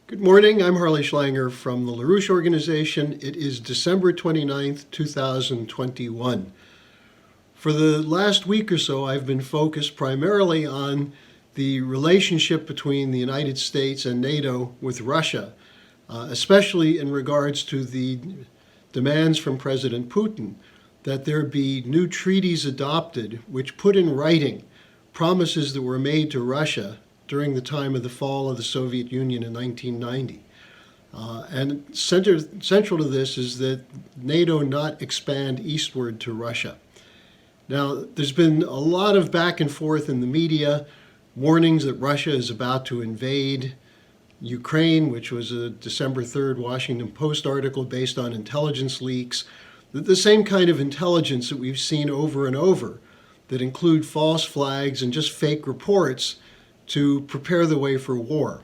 Good morning. I'm Harley Schlanger from the LaRouche Organization. It is December 29th, 2021. For the last week or so, I've been focused primarily on the relationship between the United States and NATO with Russia, especially in regards to the demands from President Putin that there be new treaties adopted which put in writing promises that were made to Russia during the time of the fall of the Soviet Union in 1990. And central to this is that NATO not expand eastward to Russia. Now, there's been a lot of back and forth in the media, warnings that Russia is about to invade Ukraine, which was a December 3rd Washington Post article based on intelligence leaks, the same kind of intelligence that we've seen over and over that include false flags and just fake reports to prepare the way for war.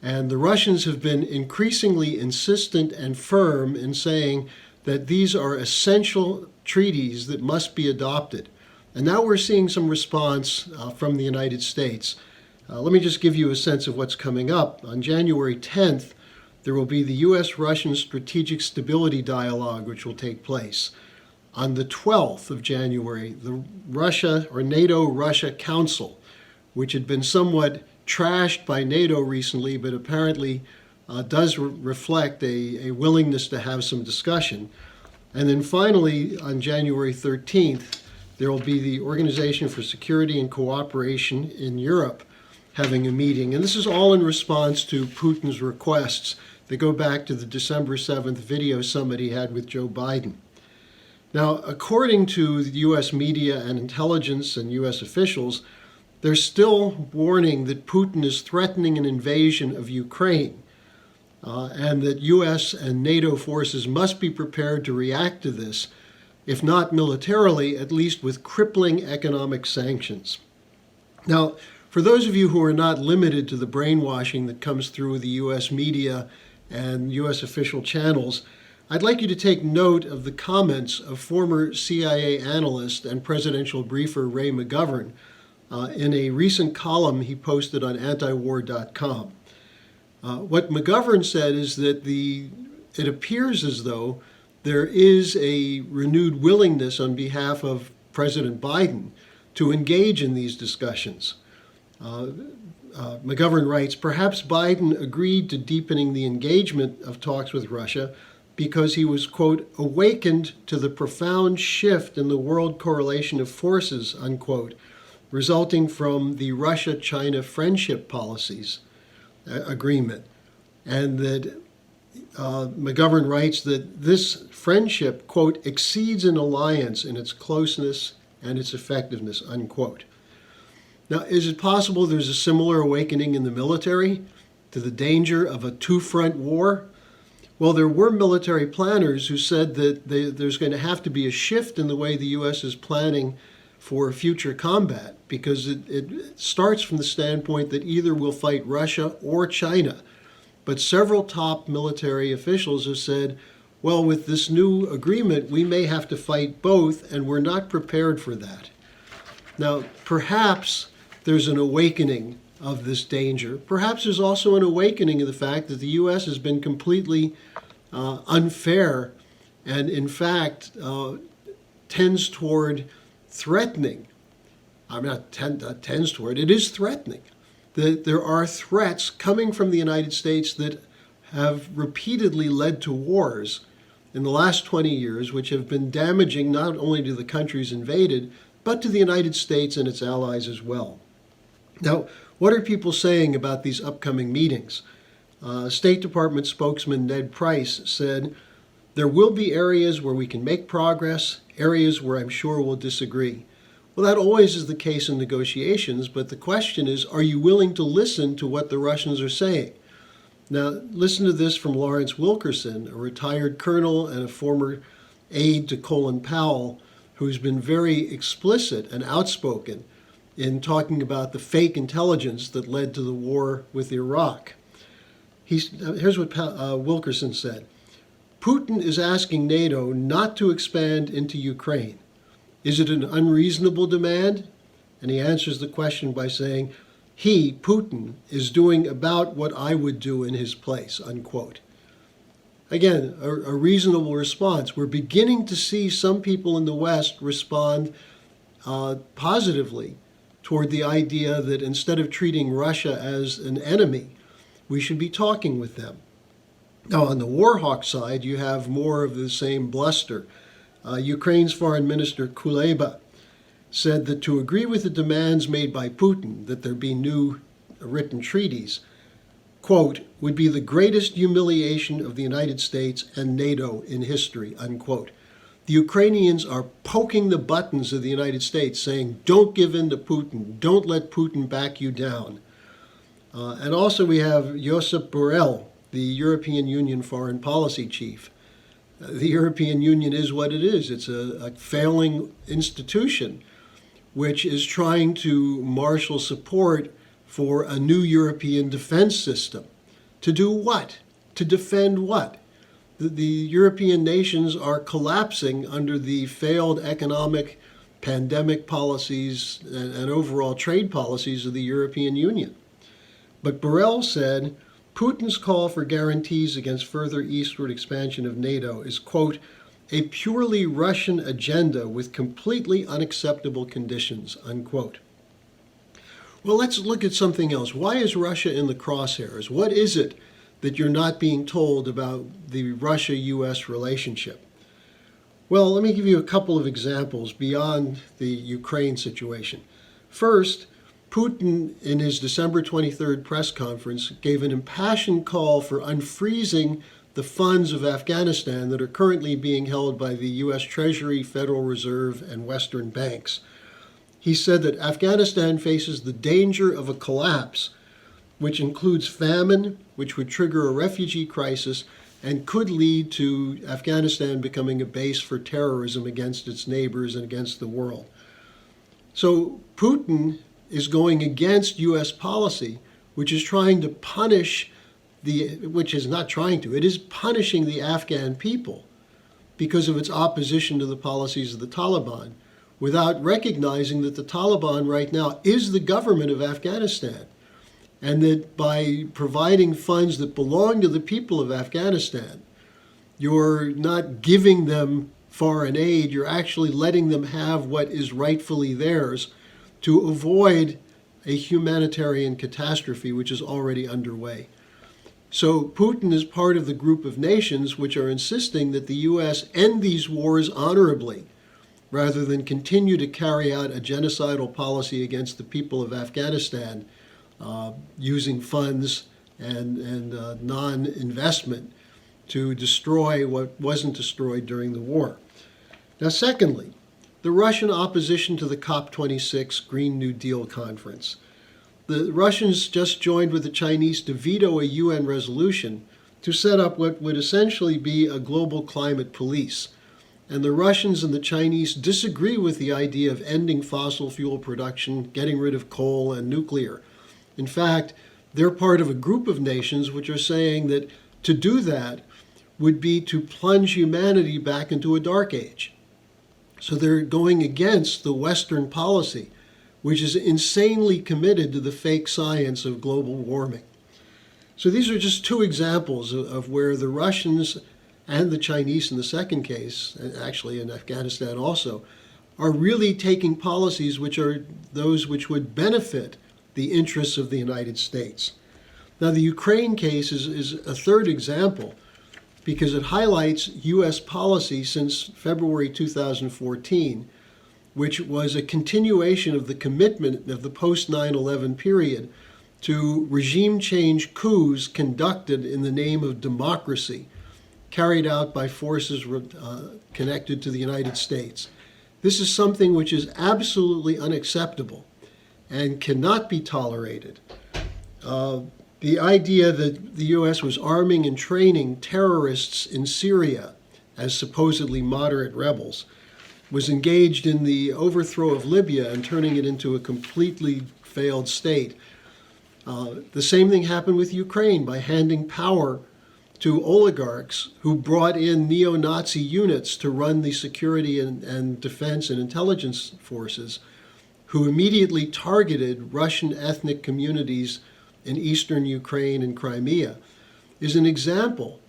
And the Russians have been increasingly insistent and firm in saying that these are essential treaties that must be adopted. And now we're seeing some response from the United States. Let me just give you a sense of what's coming up. On January 10th, there will be the U.S.-Russian Strategic Stability Dialogue, which will take place. On the 12th of January, the NATO-Russia Council, which had been somewhat trashed by NATO recently, but apparently does reflect a willingness to have some discussion. And then finally, on January 13th, there will be the Organization for Security and Cooperation in Europe having a meeting. And this is all in response to Putin's requests that go back to the December 7th video summit he had with Joe Biden. Now, according to the U.S. media and intelligence and U.S. officials, they're still warning that Putin is threatening an invasion of Ukraine and that U.S. and NATO forces must be prepared to react to this, if not militarily, at least with crippling economic sanctions. Now, for those of you who are not limited to the brainwashing that comes through the U.S. media and U.S. official channels, I'd like you to take note of the comments of former CIA analyst and presidential briefer Ray McGovern in a recent column he posted on antiwar.com. What McGovern said is that it appears as though there is a renewed willingness on behalf of President Biden to engage in these discussions. McGovern writes, perhaps Biden agreed to deepening the engagement of talks with Russia because he was, quote, awakened to the profound shift in the world correlation of forces, unquote, resulting from the Russia-China friendship policies agreement. And that McGovern writes that this friendship, quote, exceeds an alliance in its closeness and its effectiveness, unquote. Now, is it possible there's a similar awakening in the military to the danger of a two-front war? Well, there were military planners who said that there's going to have to be a shift in the way the U.S. is planning for future combat, because it starts from the standpoint that either we'll fight Russia or China. But several top military officials have said, well, with this new agreement, we may have to fight both, and we're not prepared for that. Now, perhaps there's an awakening of this danger. Perhaps there's also an awakening of the fact that the U.S. has been completely unfair and, in fact, tends toward threatening. I'm not tends toward, it is threatening. That there are threats coming from the United States that have repeatedly led to wars in the last 20 years, which have been damaging not only to the countries invaded, but to the United States and its allies as well. Now, what are people saying about these upcoming meetings? State Department spokesman Ned Price said, there will be areas where we can make progress, areas where I'm sure we'll disagree. Well, that always is the case in negotiations, but the question is, are you willing to listen to what the Russians are saying? Now, listen to this from Lawrence Wilkerson, a retired colonel and a former aide to Colin Powell, who's been very explicit and outspoken in talking about the fake intelligence that led to the war with Iraq. Here's what Wilkerson said. Putin is asking NATO not to expand into Ukraine. Is it an unreasonable demand? And he answers the question by saying, he, Putin, is doing about what I would do in his place, unquote. Again, a reasonable response. We're beginning to see some people in the West respond positively toward the idea that instead of treating Russia as an enemy, we should be talking with them. Now, on the war hawk side, you have more of the same bluster. Ukraine's Foreign Minister Kuleba said that to agree with the demands made by Putin that there be new written treaties, quote, would be the greatest humiliation of the United States and NATO in history, unquote. The Ukrainians are poking the buttons of the United States, saying, don't give in to Putin, don't let Putin back you down. And also we have Josep Borrell, the European Union foreign policy chief. The European Union is what it is. It's a failing institution which is trying to marshal support for a new European defense system. To do what? To defend what? The European nations are collapsing under the failed economic, pandemic policies and overall trade policies of the European Union. But Borrell said, Putin's call for guarantees against further eastward expansion of NATO is, quote, a purely Russian agenda with completely unacceptable conditions, unquote. Well, let's look at something else. Why is Russia in the crosshairs? What is it that you're not being told about the Russia-U.S. relationship? Well, let me give you a couple of examples beyond the Ukraine situation. First, Putin, in his December 23rd press conference, gave an impassioned call for unfreezing the funds of Afghanistan that are currently being held by the U.S. Treasury, Federal Reserve, and Western banks. He said that Afghanistan faces the danger of a collapse, which includes famine, which would trigger a refugee crisis, and could lead to Afghanistan becoming a base for terrorism against its neighbors and against the world. So Putin is going against U.S. policy, which is trying to punish which is not trying to, it is punishing the Afghan people because of its opposition to the policies of the Taliban, without recognizing that the Taliban right now is the government of Afghanistan, and that by providing funds that belong to the people of Afghanistan, you're not giving them foreign aid, you're actually letting them have what is rightfully theirs to avoid a humanitarian catastrophe which is already underway. So Putin is part of the group of nations which are insisting that the U.S. end these wars honorably, rather than continue to carry out a genocidal policy against the people of Afghanistan, using funds and non-investment to destroy what wasn't destroyed during the war. Now, secondly, the Russian opposition to the COP26 Green New Deal conference. The Russians just joined with the Chinese to veto a UN resolution to set up what would essentially be a global climate police. And the Russians and the Chinese disagree with the idea of ending fossil fuel production, getting rid of coal and nuclear. In fact, they're part of a group of nations which are saying that to do that would be to plunge humanity back into a dark age. So they're going against the Western policy, which is insanely committed to the fake science of global warming. So these are just two examples of where the Russians and the Chinese in the second case, and actually in Afghanistan also, are really taking policies which are those which would benefit the interests of the United States. Now, the Ukraine case is a third example because it highlights U.S. policy since February 2014, which was a continuation of the commitment of the post-9/11 period to regime change coups conducted in the name of democracy, carried out by forces connected to the United States. This is something which is absolutely unacceptable and cannot be tolerated. The idea that the U.S. was arming and training terrorists in Syria as supposedly moderate rebels, was engaged in the overthrow of Libya and turning it into a completely failed state. The same thing happened with Ukraine by handing power to oligarchs who brought in neo-Nazi units to run the security and defense and intelligence forces, who immediately targeted Russian ethnic communities in eastern Ukraine and Crimea, is an example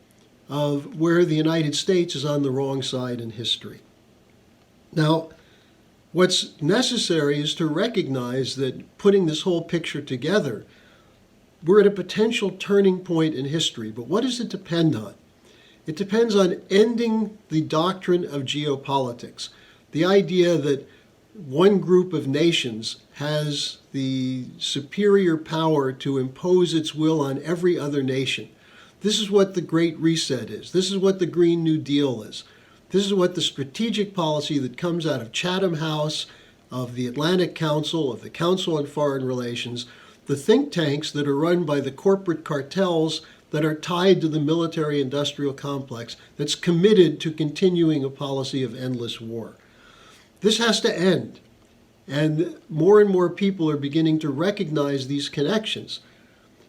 of where the United States is on the wrong side in history. Now, what's necessary is to recognize that putting this whole picture together, we're at a potential turning point in history. But what does it depend on? It depends on ending the doctrine of geopolitics, the idea that one group of nations has the superior power to impose its will on every other nation. This is what the Great Reset is. This is what the Green New Deal is. This is what the strategic policy that comes out of Chatham House, of the Atlantic Council, of the Council on Foreign Relations, the think tanks that are run by the corporate cartels that are tied to the military-industrial complex that's committed to continuing a policy of endless war. This has to end. And more people are beginning to recognize these connections.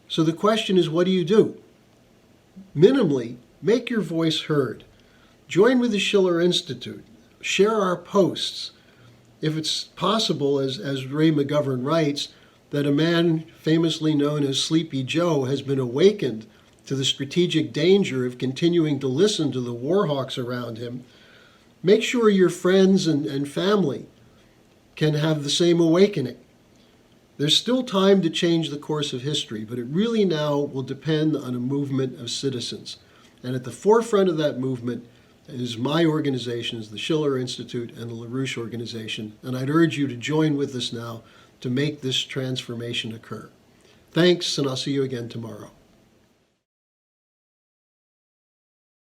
So the question is, what do you do? Minimally, make your voice heard. Join with the Schiller Institute. Share our posts. If it's possible, as Ray McGovern writes, that a man famously known as Sleepy Joe has been awakened to the strategic danger of continuing to listen to the warhawks around him, make sure your friends and family can have the same awakening. There's still time to change the course of history, but it really now will depend on a movement of citizens. And at the forefront of that movement is my organizations, the Schiller Institute and the LaRouche Organization, and I'd urge you to join with us now to make this transformation occur. Thanks, and I'll see you again tomorrow.